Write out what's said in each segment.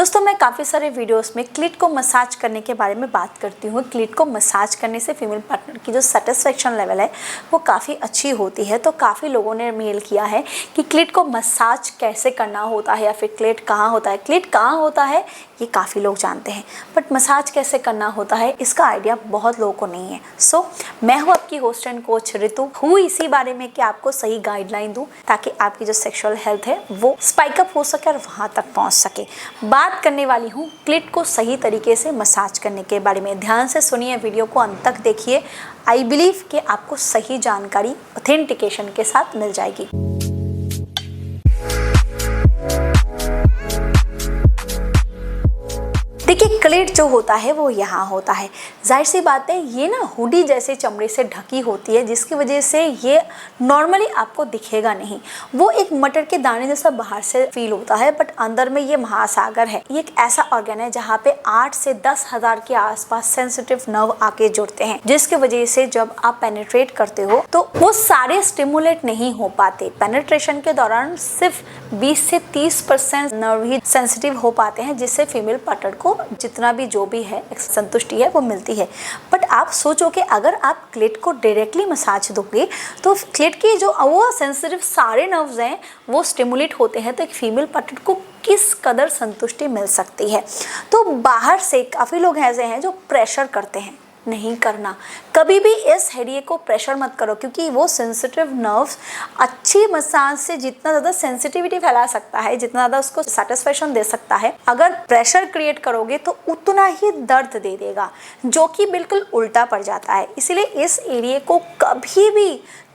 दोस्तों मैं काफ़ी सारे वीडियोस में क्लिट को मसाज करने के बारे में बात करती हूँ। क्लिट को मसाज करने से फीमेल पार्टनर की जो सेटिस्फेक्शन लेवल है वो काफ़ी अच्छी होती है। तो काफ़ी लोगों ने मेल किया है कि क्लिट को मसाज कैसे करना होता है या फिर क्लिट कहाँ होता है। क्लिट कहाँ होता है ये काफ़ी लोग जानते हैं, बट मसाज कैसे करना होता है इसका आइडिया बहुत लोगों को नहीं है। सो मैं हूँ आपकी होस्ट एंड कोच ऋतु, हूँ इसी बारे में कि आपको सही गाइडलाइन दूँ ताकि आपकी जो सेक्सुअल हेल्थ है वो स्पाइकअप हो सके और वहाँ तक पहुँच सके। बात करने वाली हूँ क्लिट को सही तरीके से मसाज करने के बारे में। ध्यान से सुनिए, वीडियो को अंत तक देखिए। आई बिलीव कि आपको सही जानकारी ऑथेंटिकेशन के साथ मिल जाएगी। देखिए क्लिट जो होता है वो यहाँ होता है। जाहिर सी बात है ये ना हुडी जैसे चमड़े से ढकी होती है, जिसकी वजह से ये नॉर्मली आपको दिखेगा नहीं। वो एक मटर के दाने जैसा बाहर से फील होता है, बट अंदर में ये महासागर है। ये एक ऐसा ऑर्गन है जहाँ पे 8 से 10 हज़ार के आसपास सेंसिटिव नर्व आके जुड़ते हैं, जिसकी वजह से जब आप पेनिट्रेट करते हो तो वो सारे स्टिमुलेट नहीं हो पाते। पेनिट्रेशन के दौरान सिर्फ 20 से 30% नर्व ही सेंसिटिव हो पाते हैं, जिससे फीमेल पार्टनर को जितना भी जो भी है संतुष्टि है वो मिलती है। बट आप सोचो कि अगर आप क्लिट को डायरेक्टली मसाज दोगे तो क्लिट की जो वो सेंसिटिव सारे नर्व्स हैं वो स्टिमुलेट होते हैं, तो एक फीमेल पार्टनर को किस कदर संतुष्टि मिल सकती है। तो बाहर से काफ़ी लोग ऐसे हैं जो प्रेशर करते हैं, नहीं करना। कभी भी इस एरिया को प्रेशर मत करो, क्योंकि वो सेंसिटिव नर्व्स अच्छी मसाज से जितना ज़्यादा सेंसिटिविटी फैला सकता है, जितना ज़्यादा उसको सेटिस्फेक्शन दे सकता है, अगर प्रेशर क्रिएट करोगे तो उतना ही दर्द दे देगा, जो कि बिल्कुल उल्टा पड़ जाता है। इसलिए इस एरिया को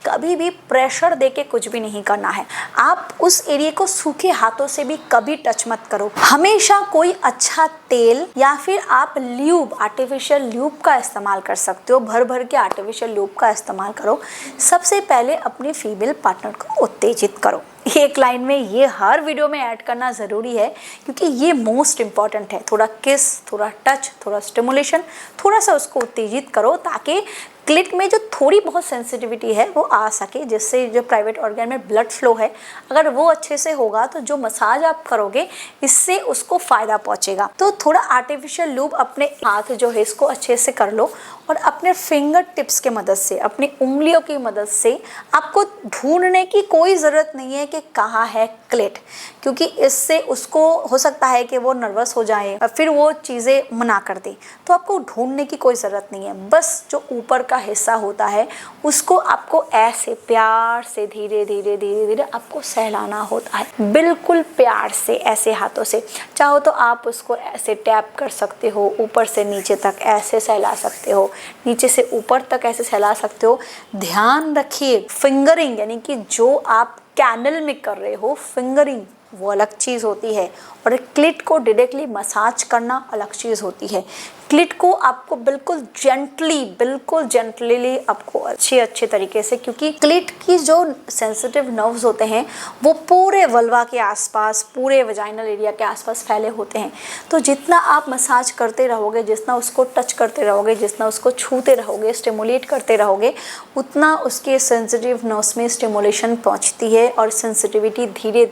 कभी भी प्रेशर देके कुछ भी नहीं करना है। आप उस एरिया को सूखे हाथों से भी कभी टच मत करो। हमेशा कोई अच्छा तेल या फिर आप ल्यूब, आर्टिफिशियल ल्यूब का इस्तेमाल कर सकते हो। भर भर के आर्टिफिशियल ल्यूब का इस्तेमाल करो। सबसे पहले अपने फीमेल पार्टनर को उत्तेजित करो। एक लाइन में ये हर वीडियो में ऐड करना ज़रूरी है, क्योंकि ये मोस्ट इम्पॉर्टेंट है। थोड़ा किस, थोड़ा टच, थोड़ा स्टिमुलेशन, थोड़ा सा उसको उत्तेजित करो ताकि क्लिट में जो थोड़ी बहुत सेंसिटिविटी है वो आ सके, जिससे जो प्राइवेट ऑर्गन में ब्लड फ्लो है अगर वो अच्छे से होगा तो जो मसाज आप करोगे इससे उसको फ़ायदा पहुंचेगा। तो थोड़ा आर्टिफिशियल लूब अपने हाथ जो है इसको अच्छे से कर लो और अपने फिंगर टिप्स की मदद से, अपनी उंगलियों की मदद से आपको ढूंढने की कोई ज़रूरत नहीं है कि कहाँ है क्लिट, क्योंकि इससे उसको हो सकता है कि वो नर्वस हो जाए और फिर वो चीज़ें मना कर दे। तो आपको ढूंढने की कोई ज़रूरत नहीं है। बस जो ऊपर का हिस्सा होता है उसको आपको ऐसे प्यार से धीरे धीरे आपको सहलाना होता है, बिल्कुल प्यार से, ऐसे हाथों से। चाहो तो आप उसको ऐसे टैप कर सकते हो, ऊपर से नीचे तक ऐसे सहला सकते हो, नीचे से ऊपर तक ऐसे सहला सकते हो। ध्यान रखिए फिंगरिंग, यानी कि जो आप कैंडल में कर रहे हो फिंगरिंग, वो अलग चीज़ होती है और क्लिट को डायरेक्टली मसाज करना अलग चीज़ होती है। क्लिट को आपको बिल्कुल जेंटली आपको अच्छे तरीके से, क्योंकि क्लिट की जो सेंसिटिव नर्व्स होते हैं वो पूरे वल्वा के आसपास, पूरे वजाइनल एरिया के आसपास फैले होते हैं। तो जितना आप मसाज करते रहोगे, जितना उसको टच करते रहोगे, जितना उसको छूते रहोगे, स्टिमुलेट करते रहोगे, उतना उसके सेंसिटिव नर्व्स में स्टिमुलेशन पहुंचती है और सेंसिटिविटी धीरे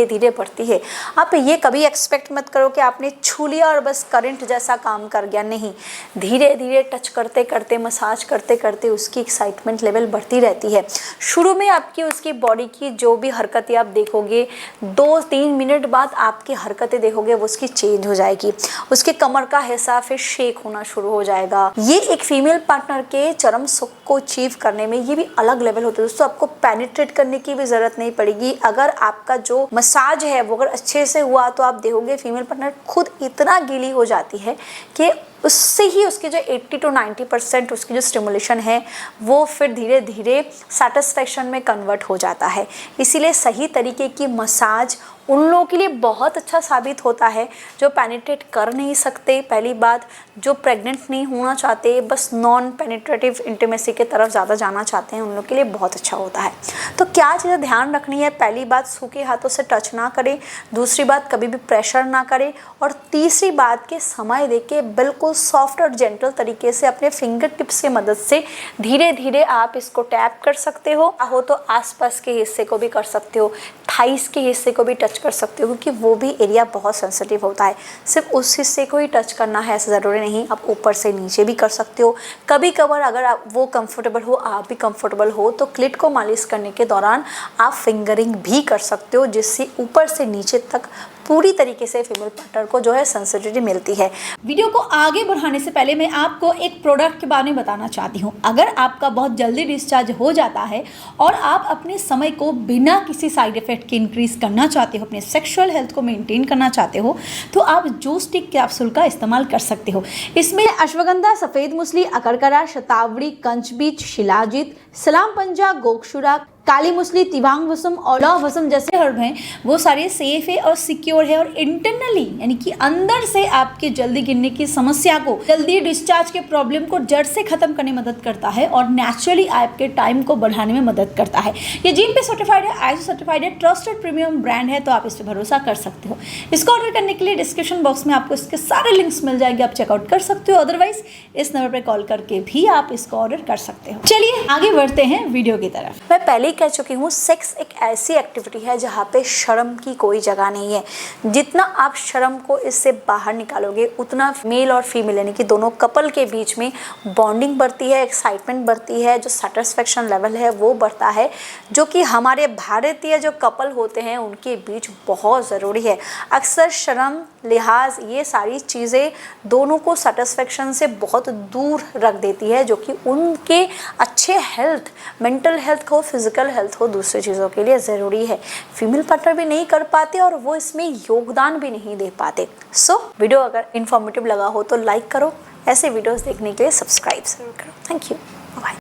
धीरे बढ़ती है। आप ये कभी एक्सपेक्ट मत करो कि आपने छू लिया और बस करंट जैसा काम कर गया। नहीं, धीरे धीरे टच करते करते, मसाज करते करते उसकी एक्साइटमेंट लेवल बढ़ती रहती है। शुरू में आपकी उसकी बॉडी की जो भी हरकतें आप देखोगे, 2-3 मिनट बाद आपकी हरकतें देखोगे वो उसकी चेंज हो जाएगी। उसके कमर का हिस्सा फिर शेक होना शुरू हो जाएगा। ये एक फीमेल पार्टनर के चरम सुख को अचीव करने में ये भी अलग लेवल होता है। दोस्तों आपको पेनिट्रेट करने की भी जरूरत नहीं पड़ेगी। अगर आपका जो मसाज है वो अगर अच्छे से हुआ तो आप देखोगे फीमेल पार्टनर खुद इतना गीली हो जाती है कि उससे ही उसके जो 80 to 90% उसकी जो स्टिमुलेशन है वो फिर धीरे धीरे सेटिस्फेक्शन में कन्वर्ट हो जाता है। इसीलिए सही तरीके की मसाज उन लोगों के लिए बहुत अच्छा साबित होता है जो पेनिट्रेट कर नहीं सकते। पहली बात, जो प्रेग्नेंट नहीं होना चाहते, बस नॉन पेनिट्रेटिव इंटीमेसी के तरफ ज़्यादा जाना चाहते हैं, उन लोगों के लिए बहुत अच्छा होता है। तो क्या चीज़ें ध्यान रखनी है? पहली बात, सूखे हाथों से टच ना करें। दूसरी बात, कभी भी प्रेशर ना करें। और तीसरी बात के समय देके बिल्कुल सॉफ्ट और जेंटल तरीके से अपने फिंगर टिप्स की मदद से धीरे धीरे आप इसको टैप कर सकते हो। तो आसपास के हिस्से को भी कर सकते हो, थाइस के हिस्से को भी टच कर सकते हो, क्योंकि वो भी एरिया बहुत सेंसिटिव होता है। सिर्फ उस हिस्से को ही टच करना है ऐसा ज़रूरी नहीं, आप ऊपर से नीचे भी कर सकते हो। कभी कभार अगर आप वो कंफर्टेबल हो, आप भी कंफर्टेबल हो, तो क्लिट को मालिश करने के दौरान आप फिंगरिंग भी कर सकते हो, जिससे ऊपर से नीचे तक पूरी तरीके से फीमेल पार्टनर को जो है सेंसिटिविटी मिलती है। वीडियो को आगे बढ़ाने से पहले मैं आपको एक प्रोडक्ट के बारे में बताना चाहती हूँ। अगर आपका बहुत जल्दी डिस्चार्ज हो जाता है और आप अपने समय को बिना किसी साइड इफेक्ट के इंक्रीज करना चाहते हो, अपने सेक्सुअल हेल्थ को मेंटेन करना चाहते हो, तो आप जू स्टिक कैप्सूल का इस्तेमाल कर सकते हो। इसमें अश्वगंधा, सफ़ेद मूसली, अकरकरा, शतावरी, कंचबीज, शिलाजीत, सलाम पंजा, गोक्षुरा, काली मूसली, तिवांग वसम, औला वसम जैसे हर्ब हैं, वो सारे सेफ है और सिक्योर है, और इंटरनली यानी कि अंदर से आपके जल्दी गिरने की समस्या को, जल्दी डिस्चार्ज के प्रॉब्लम को जड़ से खत्म करने में मदद करता है और नेचुरली आपके टाइम को बढ़ाने में मदद करता है। ये GMP सर्टिफाइड है, ISO सर्टिफाइड है, ट्रस्टेड प्रीमियम ब्रांड है, तो आप इस पर भरोसा कर सकते हो। इसको ऑर्डर करने के लिए डिस्क्रिप्शन बॉक्स में आपको इसके सारे लिंक्स मिल जाएंगे, आप चेकआउट कर सकते हो। अदरवाइज इस नंबर पर कॉल करके भी आप इसको ऑर्डर कर सकते हो। चलिए आगे बढ़ते हैं वीडियो की तरफ। मैं पहले कह चुकी हूँ, सेक्स एक ऐसी एक्टिविटी है जहाँ पे शर्म की कोई जगह नहीं है। जितना आप शर्म को इससे बाहर निकालोगे, उतना मेल और फीमेल यानी कि दोनों कपल के बीच में बॉन्डिंग बढ़ती है, एक्साइटमेंट बढ़ती है, जो सेटिस्फेक्शन लेवल है वो बढ़ता है, जो कि हमारे भारतीय जो कपल होते हैं उनके बीच बहुत ज़रूरी है। अक्सर शर्म, लिहाज, ये सारी चीज़ें दोनों को सेटिस्फेक्शन से बहुत दूर रख देती है, जो कि उनके अच्छे हेल्थ, मेंटल हेल्थ हो, फिजिकल हेल्थ हो, दूसरी चीज़ों के लिए ज़रूरी है। फीमेल पार्टनर भी नहीं कर पाते और वो इसमें योगदान भी नहीं दे पाते। सो वीडियो अगर इन्फॉर्मेटिव लगा हो तो लाइक करो, ऐसे वीडियोस देखने के लिए सब्सक्राइब जरूर करो। Thank you, bye.